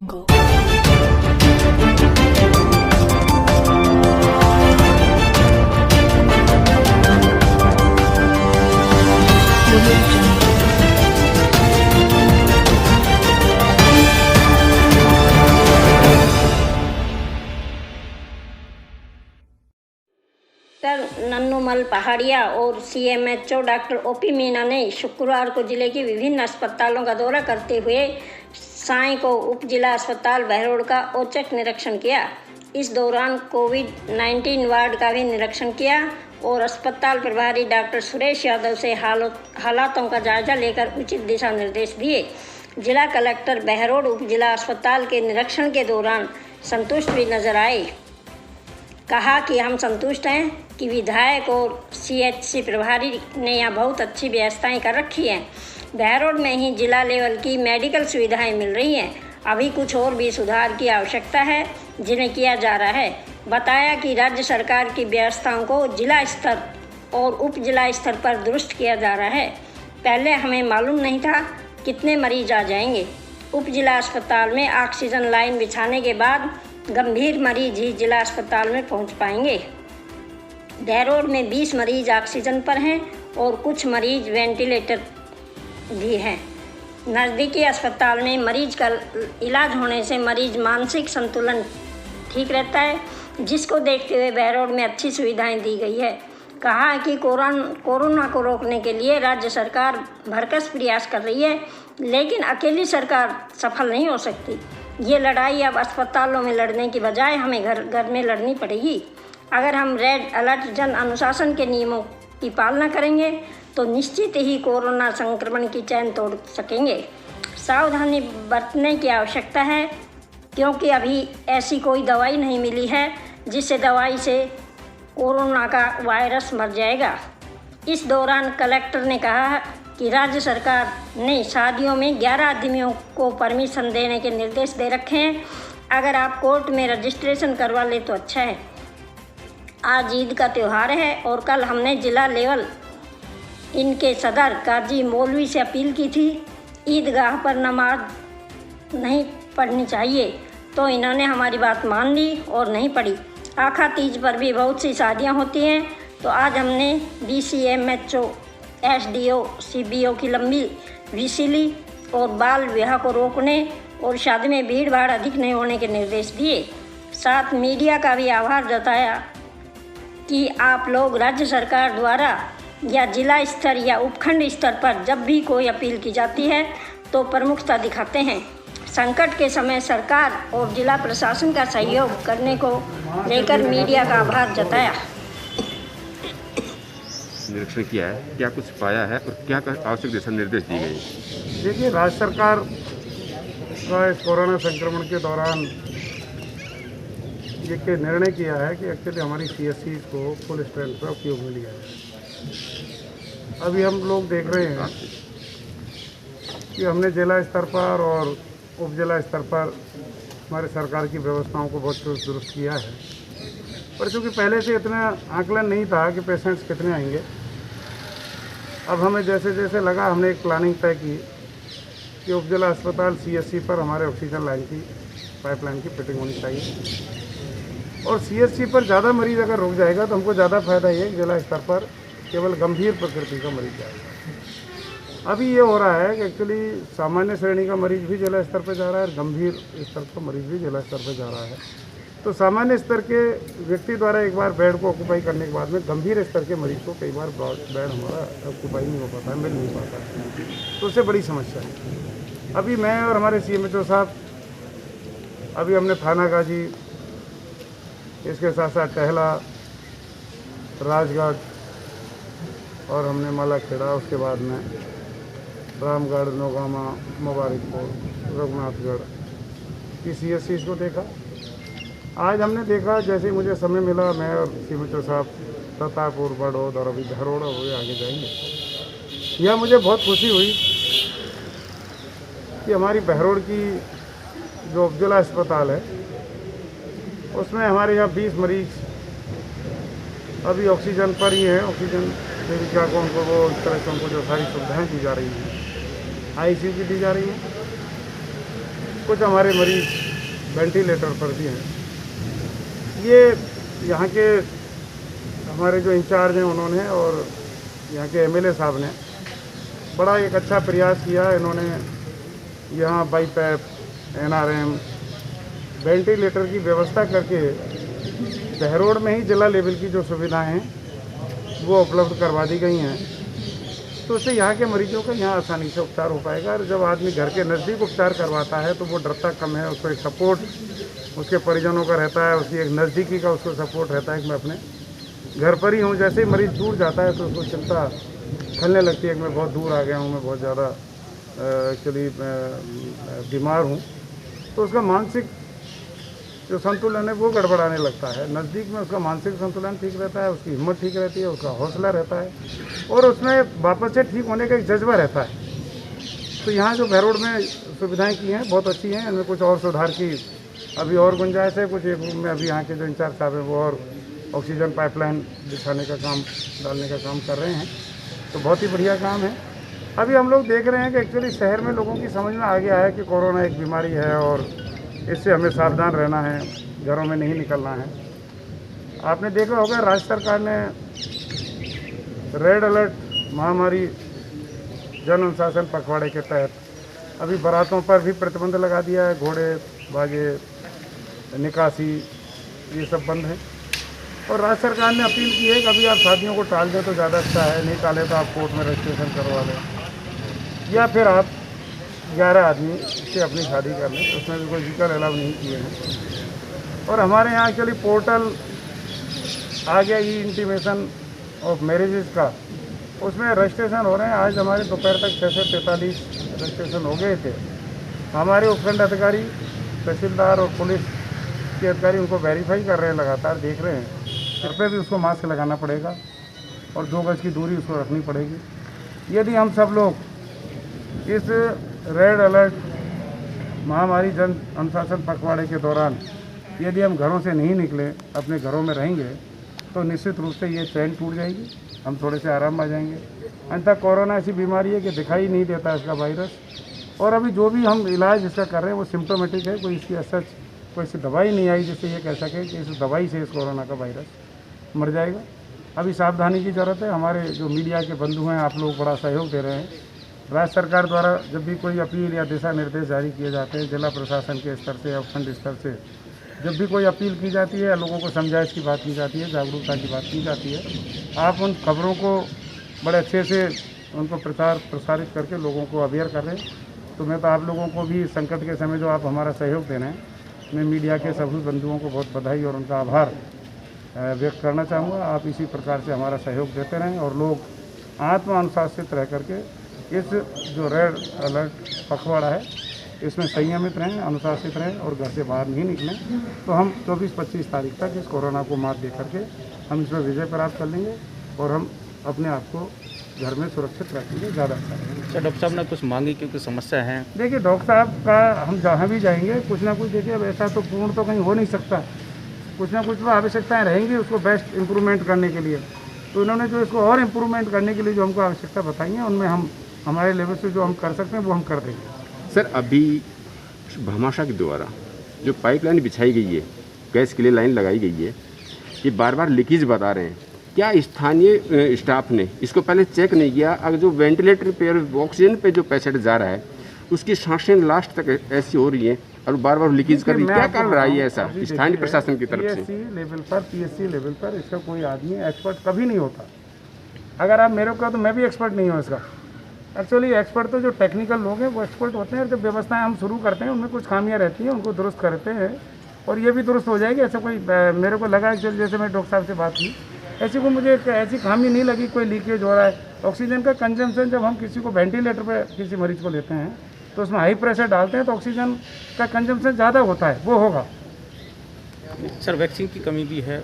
Go. Nannumal पहाड़िया और CMHO doctor OP Meena ने शुक्रवार को जिले के विभिन्न अस्पतालों का दौरा करते हुए साय को उप जिला अस्पताल बहरोड का औचक निरीक्षण किया। इस दौरान कोविड-19 वार्ड का भी निरीक्षण किया और अस्पताल प्रभारी डॉक्टर सुरेश यादव से हालातों का जायजा लेकर उचित दिशा निर्देश दिए। जिला कलेक्टर बहरोड उप जिला अस्पताल के निरीक्षण के दौरान संतुष्ट भी नजर आए। कहा कि हम संतुष्ट हैं कि विधायक और सीएचसी प्रभारी ने यहाँ बहुत अच्छी व्यवस्थाएं कर रखी हैं। बहरोड में ही जिला लेवल की मेडिकल सुविधाएं मिल रही हैं। अभी कुछ और भी सुधार की आवश्यकता है जिन्हें किया जा रहा है। बताया कि राज्य सरकार की व्यवस्थाओं को जिला स्तर और उप जिला स्तर पर दुरुस्त किया जा रहा है। पहले हमें मालूम नहीं था कितने मरीज आ जाएंगे। उप जिला अस्पताल में ऑक्सीजन लाइन बिछाने के बाद गंभीर मरीज ही जिला अस्पताल में पहुंच पाएंगे। बहरोड में 20 मरीज ऑक्सीजन पर हैं और कुछ मरीज वेंटिलेटर भी हैं। नज़दीकी अस्पताल में मरीज का इलाज होने से मरीज मानसिक संतुलन ठीक रहता है, जिसको देखते हुए बहरोड में अच्छी सुविधाएं दी गई है। कहा है कि कोरोना को रोकने के लिए राज्य सरकार भरसक प्रयास कर रही है, लेकिन अकेली सरकार सफल नहीं हो सकती। ये लड़ाई अब अस्पतालों में लड़ने की बजाय हमें घर घर में लड़नी पड़ेगी। अगर हम रेड अलर्ट जन अनुशासन के नियमों की पालना करेंगे तो निश्चित ही कोरोना संक्रमण की चैन तोड़ सकेंगे। सावधानी बरतने की आवश्यकता है, क्योंकि अभी ऐसी कोई दवाई नहीं मिली है जिससे दवाई से कोरोना का वायरस मर जाएगा। इस दौरान कलेक्टर ने कहा कि राज्य सरकार ने शादियों में 11 आदमियों को परमिशन देने के निर्देश दे रखे हैं। अगर आप कोर्ट में रजिस्ट्रेशन करवा ले तो अच्छा है। आज ईद का त्यौहार है और कल हमने जिला लेवल इनके सदर काजी मौलवी से अपील की थी ईदगाह पर नमाज नहीं पढ़नी चाहिए, तो इन्होंने हमारी बात मान ली और नहीं पढ़ी। आखा तीज पर भी बहुत सी शादियां होती हैं, तो आज हमने DCMHO SDO CBO की लंबी वीसी ली और बाल विवाह को रोकने और शादी में भीड़ भाड़ अधिक नहीं होने के निर्देश दिए। साथ मीडिया का भी आभार जताया कि आप लोग राज्य सरकार द्वारा या जिला स्तर या उपखंड स्तर पर जब भी कोई अपील की जाती है तो प्रमुखता दिखाते हैं। संकट के समय सरकार और जिला प्रशासन का सहयोग करने को लेकर मीडिया का आभार जताया। निरीक्षण किया है, क्या कुछ पाया है और क्या आवश्यक दिशा निर्देश दिए गए? देखिए, राज्य सरकार का इस कोरोना संक्रमण के दौरान ये निर्णय किया है कि एक्चुअली हमारी CSC को फुल स्ट्रेंथ पर उपयोग में लिया है। अभी हम लोग देख रहे हैं कि हमने जिला स्तर पर और उप जिला स्तर पर हमारे सरकार की व्यवस्थाओं को बहुत दुरुस्त किया है, पर चूँकि पहले से इतना आकलन नहीं था कि पेशेंट्स कितने आएंगे, अब हमें जैसे जैसे लगा हमने एक प्लानिंग तय की कि उप जिला अस्पताल CSC पर हमारे ऑक्सीजन लाइन की पाइपलाइन की फिटिंग होनी चाहिए और CSC पर ज़्यादा मरीज़ अगर रुक जाएगा तो हमको ज़्यादा फायदा ये जिला स्तर पर केवल गंभीर प्रकृति का मरीज जाएगा। अभी ये हो रहा है कि एक्चुअली सामान्य श्रेणी का मरीज़ भी जिला स्तर पर जा रहा है और गंभीर स्तर का मरीज़ भी जिला स्तर पर जा रहा है। तो सामान्य स्तर के व्यक्ति द्वारा एक बार बेड को ऑक्यूपाई करने के बाद में गंभीर स्तर के मरीज को कई बार बेड हमारा ऑक्यूपाई नहीं हो पाता है, मिल नहीं पाता है, तो उससे बड़ी समस्या है। अभी मैं और हमारे CMHO साहब अभी हमने थाना गाजी, इसके साथ साथ टहला, राजगढ़ और हमने मालाखेड़ा, उसके बाद में रामगढ़, नौगामा, मुबारकपुर, रघुनाथगढ़ की CSCs को देखा। आज हमने देखा, जैसे ही मुझे समय मिला, मैं और CMHO साहब प्रतापपुर, बड़ौद और अभी बहरोड हुए आगे जाएंगे। यह मुझे बहुत खुशी हुई कि हमारी बहरोड की जो जिला अस्पताल है उसमें हमारे यहाँ 20 मरीज अभी ऑक्सीजन पर ही हैं। ऑक्सीजन सेविका को उनको वो इस तरह से उनको जो सारी सुविधाएँ दी जा रही हैं, ICU की दी जा रही है। कुछ हमारे मरीज वेंटिलेटर पर भी हैं। ये यहाँ के हमारे जो इंचार्ज हैं उन्होंने और यहाँ के एमएलए साहब ने बड़ा एक अच्छा प्रयास किया। इन्होंने यहाँ बाईपैप, एनआरएम, वेंटिलेटर की व्यवस्था करके बहरोड में ही जिला लेवल की जो सुविधाएं हैं वो उपलब्ध करवा दी गई हैं। तो उससे यहाँ के मरीजों का यहाँ आसानी से उपचार हो पाएगा। और जब आदमी घर के नज़दीक उपचार करवाता है तो वो डरता कम है, उसको एक सपोर्ट उसके परिजनों का रहता है, उसकी एक नज़दीकी का उसको सपोर्ट रहता है कि मैं अपने घर पर ही हूँ। जैसे ही मरीज़ दूर जाता है तो उसको चिंता खलने लगती है कि मैं बहुत दूर आ गया हूँ, मैं बहुत ज़्यादा एक्चुअली बीमार हूँ। तो उसका मानसिक जो संतुलन है वो गड़बड़ाने लगता है। नज़दीक में उसका मानसिक संतुलन ठीक रहता है, उसकी हिम्मत ठीक रहती है, उसका हौसला रहता है और उसमें वापस से ठीक होने का एक जज्बा रहता है। तो यहाँ जो बहरोड में सुविधाएं की हैं बहुत अच्छी हैं। इनमें कुछ और सुधार की अभी और गुंजाइश है। कुछ एक रूम में अभी यहाँ के जो इंचार्ज साहब हैं वो और ऑक्सीजन पाइपलाइन बिछाने का काम, डालने का काम कर रहे हैं। तो बहुत ही बढ़िया काम है। अभी हम लोग देख रहे हैं कि एक्चुअली शहर में लोगों की समझ में आ गया है कि कोरोना एक बीमारी है और इससे हमें सावधान रहना है, घरों में नहीं निकलना है। आपने देखा होगा राज्य सरकार ने रेड अलर्ट महामारी जन अनुशासन पखवाड़े के तहत अभी बारातों पर भी प्रतिबंध लगा दिया है। घोड़े, बाजे, निकासी ये सब बंद है। और राज्य सरकार ने अपील की है कि अभी आप शादियों को टाल दें तो ज़्यादा अच्छा है, नहीं टालें तो आप कोर्ट में रजिस्ट्रेशन करवा लें या फिर आप 11 आदमी से अपनी शादी कर लें। उसमें भी कोई व्हीकल अलाउ नहीं किए हैं। और हमारे यहाँ एक्चुअली पोर्टल आ गया ई इंटीमेशन ऑफ मैरिजेस का, उसमें रजिस्ट्रेशन हो रहे हैं। आज हमारे दोपहर तक 6 से 43 रजिस्ट्रेशन हो गए थे। हमारे उपखंड अधिकारी, तहसीलदार और पुलिस के अधिकारी उनको वेरीफाई कर रहे हैं, लगातार देख रहे हैं। सिर पे भी उसको मास्क लगाना पड़ेगा और 2 गज की दूरी उसको रखनी पड़ेगी। यदि हम सब लोग इस रेड अलर्ट महामारी जन अनुशासन पखवाड़े के दौरान यदि हम घरों से नहीं निकले, अपने घरों में रहेंगे तो निश्चित रूप से ये चैन टूट जाएगी, हम थोड़े से आराम आ जाएंगे। अन्यथा कोरोना ऐसी बीमारी है कि दिखाई नहीं देता इसका वायरस। और अभी जो भी हम इलाज इसका कर रहे हैं वो सिम्टोमेटिक है। कोई इसकी असर, कोई ऐसी दवाई नहीं आई जिससे ये कह सके कि इस दवाई से इस कोरोना का वायरस मर जाएगा। अभी सावधानी की ज़रूरत है। हमारे जो मीडिया के बंधु हैं, आप लोग बड़ा सहयोग दे रहे हैं। राज्य सरकार द्वारा जब भी कोई अपील या दिशा निर्देश जारी किए जाते हैं, जिला प्रशासन के स्तर से या उपखंड स्तर से जब भी कोई अपील की जाती है या लोगों को समझाइश की बात की जाती है, जागरूकता की बात की जाती है, आप उन खबरों को बड़े अच्छे से उनको प्रसारित करके लोगों को अवेयर कर रहे हैं। तो मैं तो आप लोगों को भी संकट के समय जो आप हमारा सहयोग दे रहे हैं, मैं मीडिया के सभी बंधुओं को बहुत बधाई और उनका आभार व्यक्त करना चाहूँगा। आप इसी प्रकार से हमारा सहयोग देते रहें और लोग आत्म अनुशासित रह करके इस जो रेड अलर्ट पखवाड़ा है इसमें संयमित रहें, अनुशासित रहें और घर से बाहर नहीं निकलें। तो हम 24-25 तारीख तक इस कोरोना को मात दे करके हम इसमें विजय प्राप्त कर लेंगे और हम अपने आप को घर में सुरक्षित रखेंगे, ज़्यादा अच्छा रहेगा। सर, डॉक्टर साहब ने कुछ मांगी क्योंकि समस्या है। देखिए डॉक्टर साहब का हम जहाँ भी जाएंगे कुछ ना कुछ, देखिए अब ऐसा तो पूर्ण तो कहीं हो नहीं सकता, कुछ ना कुछ तो आवश्यकताएँ रहेंगी उसको बेस्ट इम्प्रूवमेंट करने के लिए। तो उन्होंने जो इसको और इम्प्रूवमेंट करने के लिए जो हमको आवश्यकता बताई है उनमें हम हमारे लेवल से जो हम कर सकते हैं वो हम कर देंगे। सर, अभी भामाशाह के द्वारा जो पाइपलाइन बिछाई गई है, गैस के लिए लाइन लगाई गई है, ये बार बार लीकेज बता रहे हैं। क्या स्थानीय स्टाफ ने इसको पहले चेक नहीं किया? अगर जो वेंटिलेटर पे और ऑक्सीजन पे जो पेशेंट जा रहा है उसकी सांसें लास्ट तक ऐसी हो रही हैं और बार बार लीकेज कर रही है, क्या कारण रहा है ऐसा स्थानीय प्रशासन की तरफ से? पीएससी लेवल पर इसका कोई आदमी एक्सपर्ट कभी नहीं होता। अगर आप मेरे को कहो तो मैं भी एक्सपर्ट नहीं हूँ इसका। एक्चुअली एक्सपर्ट तो जो टेक्निकल लोग हैं वो एक्सपर्ट होते हैं। जब व्यवस्थाएं हम शुरू करते हैं उनमें कुछ खामियां रहती हैं, उनको दुरुस्त करते हैं और ये भी दुरुस्त हो जाएगी। ऐसा कोई मेरे को लगा एक्चुअली, जैसे मैं डॉक्टर साहब से बात की, ऐसी को मुझे ऐसी खामी नहीं लगी कोई लीकेज हो रहा है। ऑक्सीजन का कंजम्पशन, जब हम किसी को वेंटिलेटर पर किसी मरीज को लेते हैं तो उसमें हाई प्रेशर डालते हैं तो ऑक्सीजन का कंजम्पशन ज़्यादा होता है, वो होगा। सर, वैक्सीन की कमी भी है।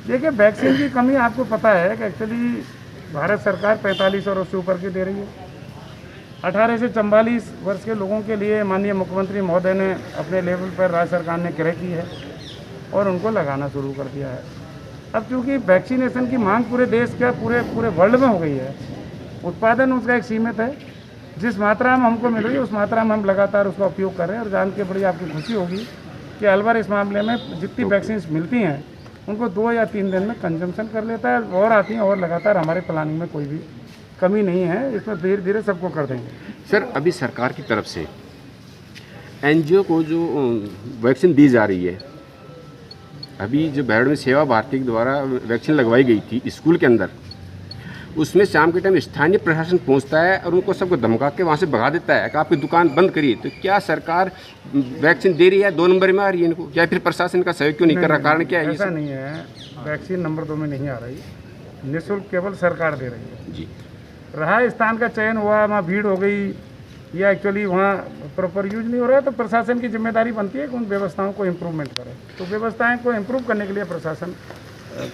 देखिए वैक्सीन की कमी आपको पता है कि एक्चुअली भारत सरकार 45 और उससे ऊपर की दे रही है। 18 से 44 वर्ष के लोगों के लिए माननीय मुख्यमंत्री महोदय ने अपने लेवल पर राज्य सरकार ने क्रय की है और उनको लगाना शुरू कर दिया है। अब चूँकि वैक्सीनेशन की मांग पूरे देश का पूरे वर्ल्ड में हो गई है, उत्पादन उसका एक सीमित है, जिस मात्रा में हमको मिल रही है उस मात्रा में हम लगातार उसका उपयोग कर रहे हैं। और जान के बड़ी आपको खुशी होगी कि अलवर इस मामले में जितनी वैक्सीन मिलती हैं उनको 2 या 3 दिन में कंजम्पशन कर लेता है और आती हैं, और लगातार हमारे प्लानिंग में कोई भी कमी नहीं है। इसमें धीरे धीरे सबको कर देंगे। सर, अभी सरकार की तरफ से एनजीओ को जो वैक्सीन दी जा रही है, अभी जो बहरोड में सेवा भारती के द्वारा वैक्सीन लगवाई गई थी स्कूल के अंदर, उसमें शाम के टाइम स्थानीय प्रशासन पहुंचता है और उनको सबको धमका के वहाँ से भगा देता है कि आपकी दुकान बंद करिए। तो क्या सरकार वैक्सीन दे रही है 2 नंबर में आ रही है इनको, या फिर प्रशासन का सहयोग क्यों नहीं कर रहा? कारण क्या है? ऐसा नहीं है, वैक्सीन नंबर 2 में नहीं आ रही, निःशुल्क केवल सरकार दे रही है जी। रहा स्थान का चयन हुआ, वहाँ भीड़ हो गई या एक्चुअली वहाँ प्रॉपर यूज नहीं हो रहा है, तो प्रशासन की जिम्मेदारी बनती है कि उन व्यवस्थाओं को इम्प्रूवमेंट करें। तो व्यवस्थाएं को इम्प्रूव करने के लिए प्रशासन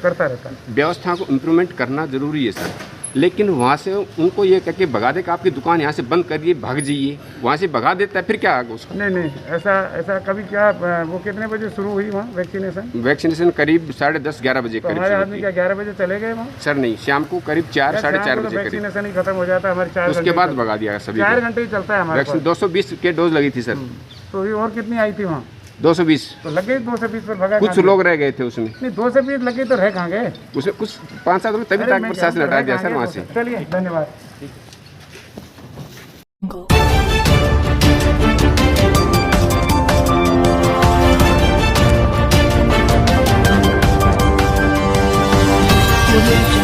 करता रहता है। व्यवस्था को इम्प्रूवमेंट करना जरूरी है सर, लेकिन वहाँ से उनको ये कह के भगा दे कि आपकी दुकान यहाँ से बंद करिए, भाग जाइए, वहाँ से भगा देता है, फिर क्या आगे उसका? नहीं, ऐसा कभी क्या, वो कितने बजे शुरू हुई वहाँ वैक्सीनेशन? वैक्सीनेशन करीब 10:30-11 बजे तो करीब हमारे शुरू आदमी की। क्या 11 बजे चले गए वहाँ? सर नहीं, शाम को करीब 4-4:30 बजे करीब, वैक्सीनेशन ही खत्म हो जाता है हमारे 4 उसके बाद भगा दिया सभी 4 को। घंटे ही चलता है हमारे वैक्सीन 220 के डोज लगी थी सर। तो ये और कितनी आई थी वहाँ? 220। तो लग गई 220 पर भगा कुछ लोग रह गए थे उसमें, नहीं 220 लगे तो रह कहाँ गए? उसमें कुछ 5-7 लोग तभी तक प्रशासन हटा दिया सर वहाँ से। चलिए, धन्यवाद। Audio Jungle.